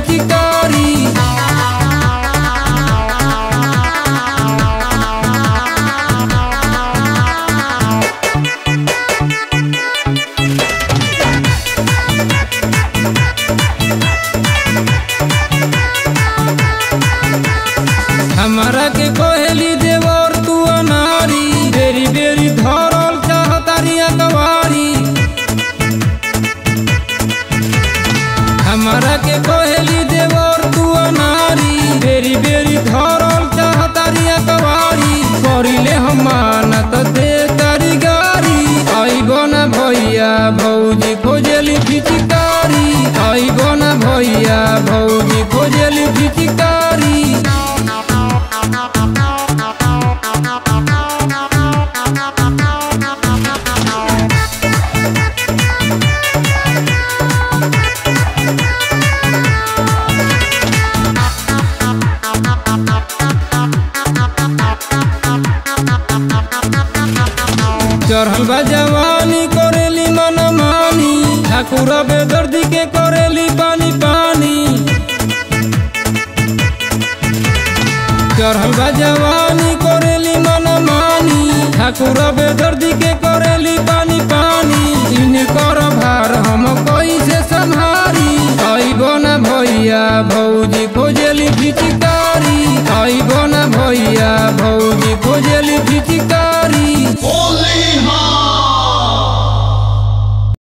पिचकारी। हमारा के कोहली देवर तू अनारी, बेरी बेरी धरल चाहतारी अकवारी। हमारा के कोहली देवर तू अनारी, बेरी बेरी धरल चाहतारी अकवारी। करिले हम मानत दे तारी गारी, आइबो ना भैया भौजी खोजली पिचकारी। आइबो ना भैया भौजी खोजली पिचकारी। चढ़ल बा जवानी करेली मन मानी, ठाकुर बेदर्दी के करेली पानी पानी। चढ़ल बा जवानी करेली मन मानी, ठाकुर बेदर्दी के करेली पानी पानी। इनकर भार हम कैसे संभारी, आइबो ना भैया भौजी खोजली पिचकारी। आइबो ना भैया भौजी खोजली